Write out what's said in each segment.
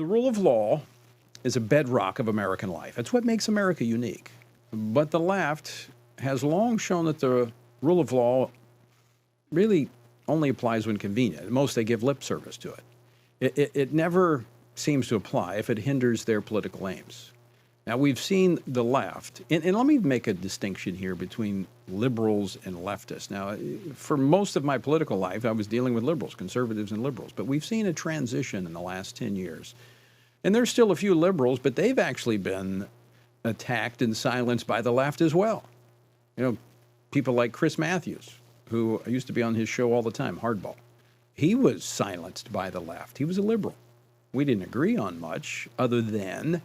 The rule of law is a bedrock of American life. It's what makes America unique. But the left has long shown that the rule of law really only applies when convenient. At most, they give lip service to it. It never seems to apply if it hinders their political aims. Now, we've seen the left, and let me make a distinction here between liberals and leftists. Now, for most of my political life, I was dealing with liberals, conservatives and liberals, but we've seen a transition in the last 10 years. And there's still a few liberals, but they've actually been attacked and silenced by the left as well. You know, people like Chris Matthews, who I used to be on his show all the time, Hardball. He was silenced by the left. He was a liberal. We didn't agree on much other than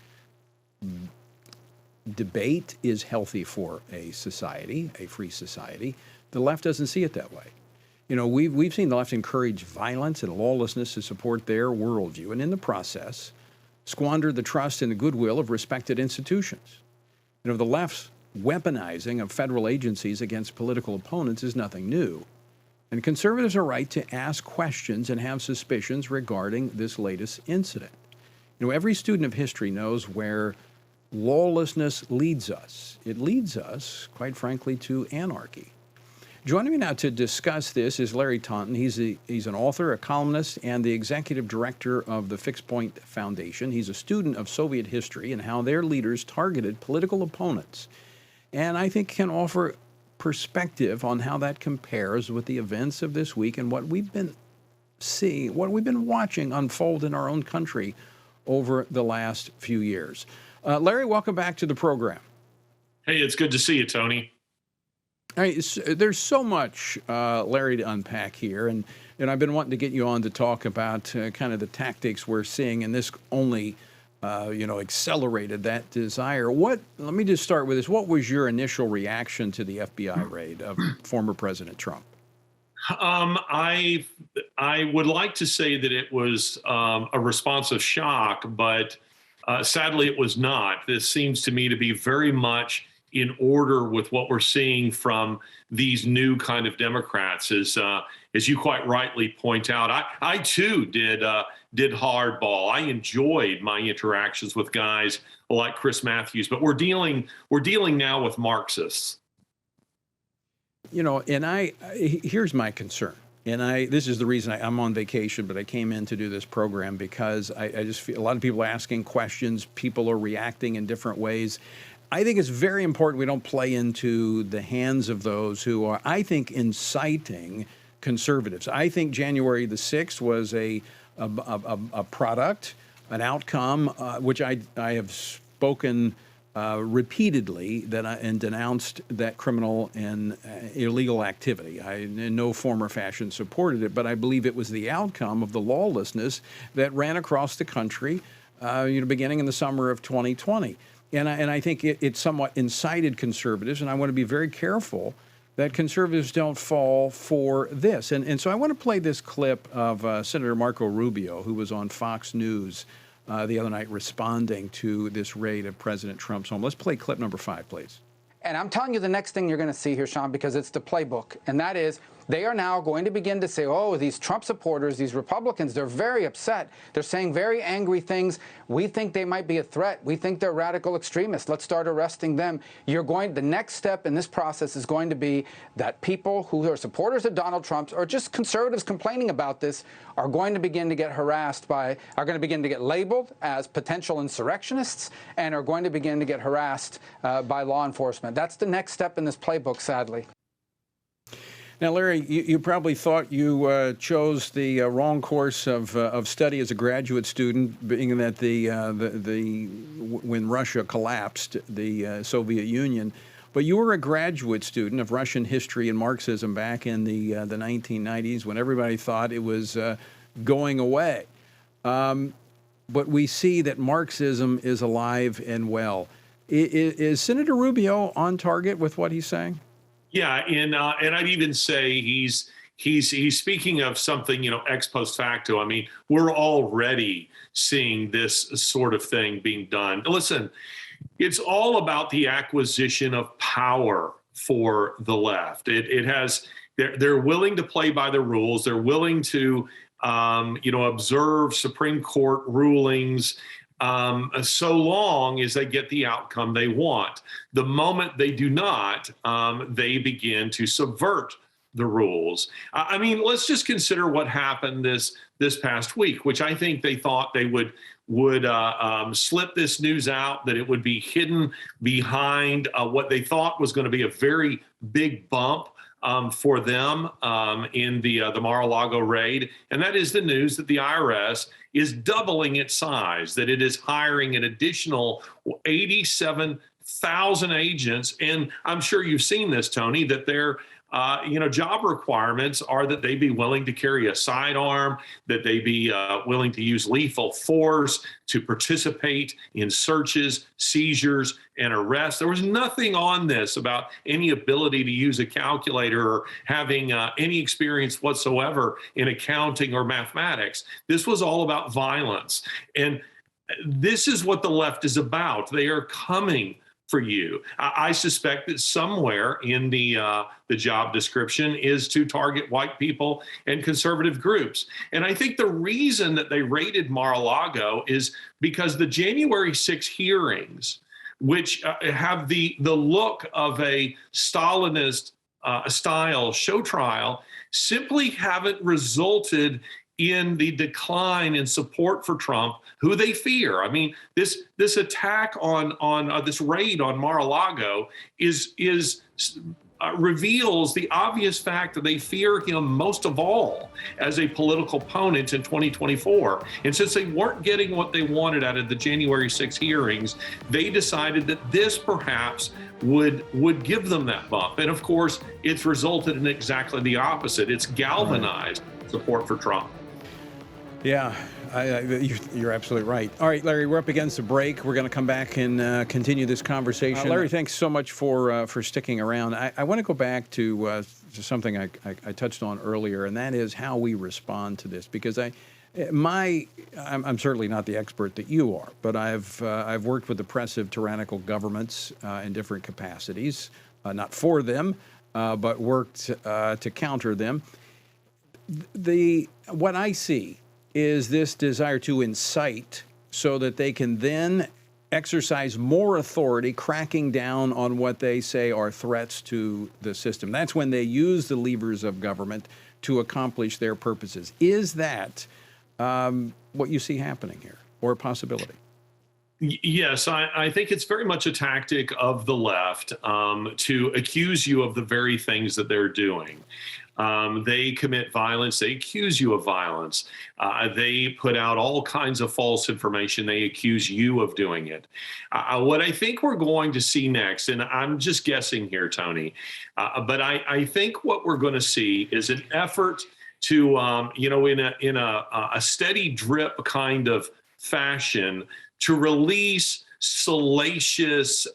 debate is healthy for a society, a free society. The left doesn't see it that way. You know, we've seen the left encourage violence and lawlessness to support their worldview, and in the process, squander the trust and the goodwill of respected institutions. You know, the left's weaponizing of federal agencies against political opponents is nothing new. And conservatives are right to ask questions and have suspicions regarding this latest incident. You know, every student of history knows where lawlessness leads us. It leads us, quite frankly, to anarchy. Joining me now to discuss this is Larry Taunton. He's an author, a columnist, and the executive director of the Fixed Point Foundation. He's a student of Soviet history and how their leaders targeted political opponents, and I think can offer perspective on how that compares with the events of this week and what we've been seeing, what we've been watching unfold in our own country over the last few years. Larry, welcome back to the program. Hey, it's good to see you, Tony. All right, there's so much, Larry, to unpack here, and I've been wanting to get you on to talk about kind of the tactics we're seeing, and this only, accelerated that desire. Let me just start with this. What was your initial reaction to the FBI raid of former President Trump? I would like to say that it was a response of shock, but sadly it was not. This seems to me to be very much in order with what we're seeing from these new kind of Democrats. As you quite rightly point out, I too did hardball. I enjoyed my interactions with guys like Chris Matthews, but we're dealing now with Marxists. You know, and here's my concern. And this is the reason I'm on vacation, but I came in to do this program because I just feel a lot of people are asking questions. People are reacting in different ways. I think it's very important we don't play into the hands of those who are, I think, inciting conservatives. I think January the 6th was a product, an outcome, which I have spoken repeatedly and denounced that criminal and illegal activity. I, in no form or fashion, supported it, but I believe it was the outcome of the lawlessness that ran across the country, beginning in the summer of 2020. And I think it somewhat incited conservatives, and I want to be very careful that conservatives don't fall for this. And so I want to play this clip of Senator Marco Rubio, who was on Fox News the other night responding to this raid of President Trump's home. Let's play clip number 5, please. And I'm telling you the next thing you're going to see here, Sean, because it's the playbook, and that is they are now going to begin to say, oh, these Trump supporters, these Republicans, they're very upset. They're saying very angry things. We think they might be a threat. We think they're radical extremists. Let's start arresting them. The next step in this process is going to be that people who are supporters of Donald Trump or just conservatives complaining about this are going to begin to get harassed are going to begin to get labeled as potential insurrectionists and are going to begin to get harassed by law enforcement. That's the next step in this playbook, sadly. Now, Larry, you probably thought you chose the wrong course of study as a graduate student, being that when Russia collapsed, the Soviet Union, but you were a graduate student of Russian history and Marxism back in the 1990s when everybody thought it was going away. But we see that Marxism is alive and well. Is Senator Rubio on target with what he's saying? Yeah, and I'd even say he's speaking of something, ex post facto. I mean, we're already seeing this sort of thing being done. Listen, it's all about the acquisition of power for the left. They're willing to play by the rules. They're willing to observe Supreme Court rulings so long as they get the outcome they want. The moment they do not, they begin to subvert the rules. I mean, let's just consider what happened this past week, which I think they thought they would slip this news out, that it would be hidden behind what they thought was going to be a very big bump for them in the Mar-a-Lago raid, and that is the news that the IRS is doubling its size, that it is hiring an additional 87,000 agents, and I'm sure you've seen this, Tony, that their job requirements are that they be willing to carry a sidearm, that they be willing to use lethal force, to participate in searches, seizures, and arrests. There was nothing on this about any ability to use a calculator or having any experience whatsoever in accounting or mathematics. This was all about violence. And this is what the left is about. They are coming for you. I suspect that somewhere in the job description is to target white people and conservative groups. And I think the reason that they raided Mar-a-Lago is because the January 6 hearings, which have the look of a Stalinist style show trial, simply haven't resulted in the decline in support for Trump, who they fear. I mean, this attack on this raid on Mar-a-Lago reveals the obvious fact that they fear him most of all as a political opponent in 2024. And since they weren't getting what they wanted out of the January 6 hearings, they decided that this perhaps would give them that bump. And of course, it's resulted in exactly the opposite. It's galvanized support for Trump. Yeah, you're absolutely right. All right, Larry, we're up against the break. We're going to come back and continue this conversation. Larry, thanks so much for sticking around. I want to go back to something I touched on earlier, and that is how we respond to this. Because I'm certainly not the expert that you are, but I've worked with oppressive, tyrannical governments in different capacities, not for them, but worked to counter them. What I see is this desire to incite so that they can then exercise more authority, cracking down on what they say are threats to the system. That's when they use the levers of government to accomplish their purposes. Is that what you see happening here, or a possibility? Yes, I think it's very much a tactic of the left to accuse you of the very things that they're doing. They commit violence. They accuse you of violence. They put out all kinds of false information. They accuse you of doing it. What I think we're going to see next, and I'm just guessing here, Tony, but I think what we're going to see is an effort to, in a steady drip kind of fashion, to release salacious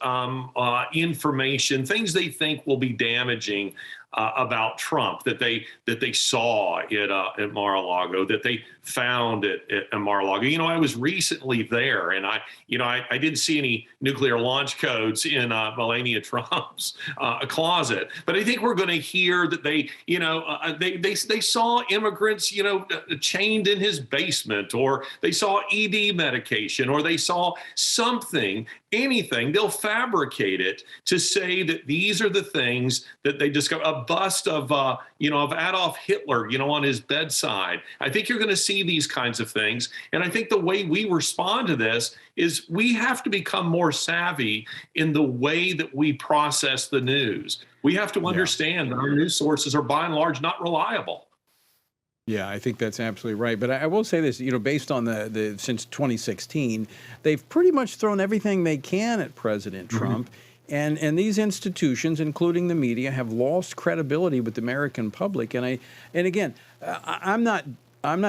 information, things they think will be damaging about Trump, that they saw at Mar-a-Lago, that they found at Mar-a-Lago. I was recently there, and I didn't see any nuclear launch codes in Melania Trump's closet. But I think we're going to hear that they saw immigrants, chained in his basement, or they saw ED medication, or they saw something, anything. They'll fabricate it to say that these are the things that they discovered. A bust of Adolf Hitler, on his bedside. I think you're going to see these kinds of things. And I think the way we respond to this is we have to become more savvy in the way that we process the news. We have to understand that our news sources are by and large not reliable. Yeah, I think that's absolutely right. But I will say this, based on the since 2016, they've pretty much thrown everything they can at President Trump. And these institutions, including the media, have lost credibility with the American public. And again, I'm not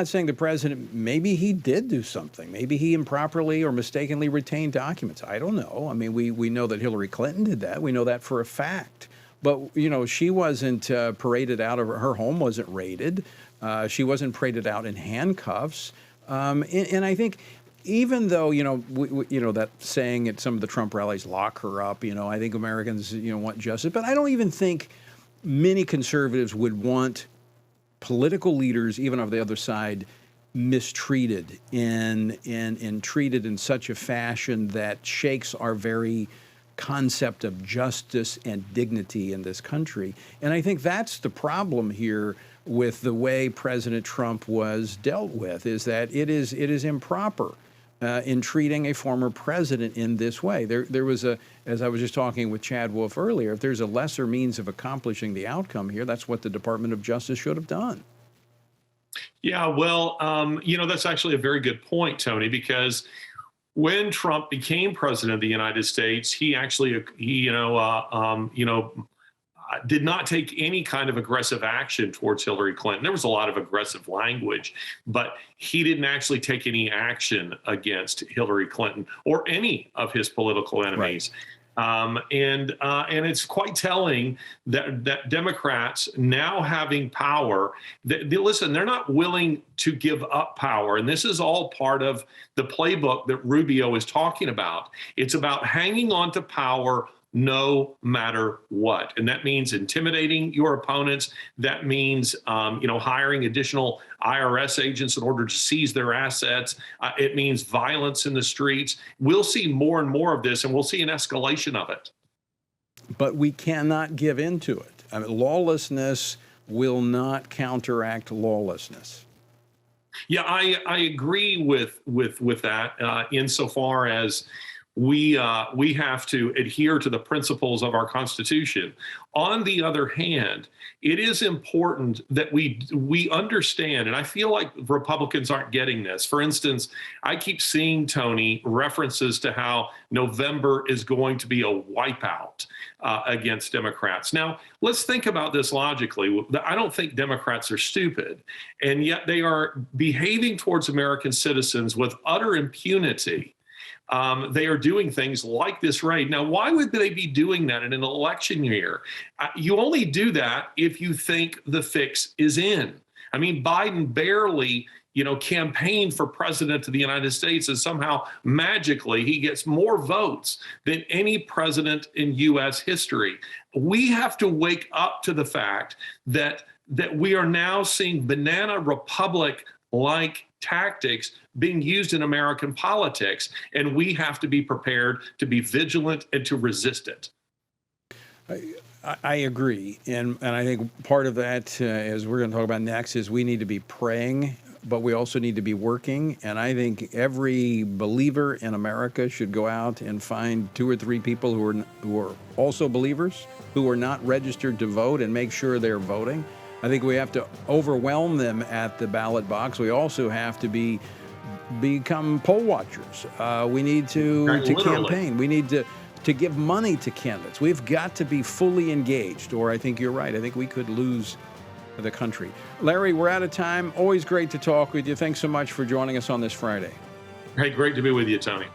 saying the president, maybe he did do something. Maybe he improperly or mistakenly retained documents. I don't know. I mean, we know that Hillary Clinton did that. We know that for a fact. But, she wasn't paraded out of her home, wasn't raided. She wasn't paraded out in handcuffs. And I think, even though, that saying at some of the Trump rallies, lock her up, I think Americans, want justice. But I don't even think many conservatives would want political leaders, even of the other side, mistreated and treated in such a fashion that shakes our very concept of justice and dignity in this country. And I think that's the problem here with the way President Trump was dealt with, is that it is improper in treating a former president in this way. There was as I was just talking with Chad Wolf earlier, if there's a lesser means of accomplishing the outcome here, that's what the Department of Justice should have done. Yeah, well, that's actually a very good point, Tony, because when Trump became president of the United States, he actually, did not take any kind of aggressive action towards Hillary Clinton. There was a lot of aggressive language, but he didn't actually take any action against Hillary Clinton or any of his political enemies. Right. And it's quite telling that Democrats now having power, listen, they're not willing to give up power. And this is all part of the playbook that Rubio is talking about. It's about hanging on to power no matter what. And that means intimidating your opponents. That means, hiring additional IRS agents in order to seize their assets. It means violence in the streets. We'll see more and more of this, and we'll see an escalation of it. But we cannot give in to it. I mean, lawlessness will not counteract lawlessness. Yeah, I agree with that insofar as we have to adhere to the principles of our Constitution. On the other hand, it is important that we understand, and I feel like Republicans aren't getting this. For instance, I keep seeing, Tony, references to how November is going to be a wipeout against Democrats. Now, let's think about this logically. I don't think Democrats are stupid, and yet they are behaving towards American citizens with utter impunity. They are doing things like this raid. Now, why would they be doing that in an election year? You only do that if you think the fix is in. I mean, Biden barely, campaigned for president of the United States, and somehow magically he gets more votes than any president in U.S. history. We have to wake up to the fact that we are now seeing banana republic-like tactics being used in American politics, and we have to be prepared to be vigilant and to resist it. I agree, and I think part of that, as we're going to talk about next, is we need to be praying, but we also need to be working. And I think every believer in America should go out and find 2 or 3 people who are also believers, who are not registered to vote, and make sure they're voting. I think we have to overwhelm them at the ballot box. We also have to become poll watchers. We need to campaign. We need to give money to candidates. We've got to be fully engaged, or I think you're right. I think we could lose the country. Larry, we're out of time. Always great to talk with you. Thanks so much for joining us on this Friday. Hey, great to be with you, Tony.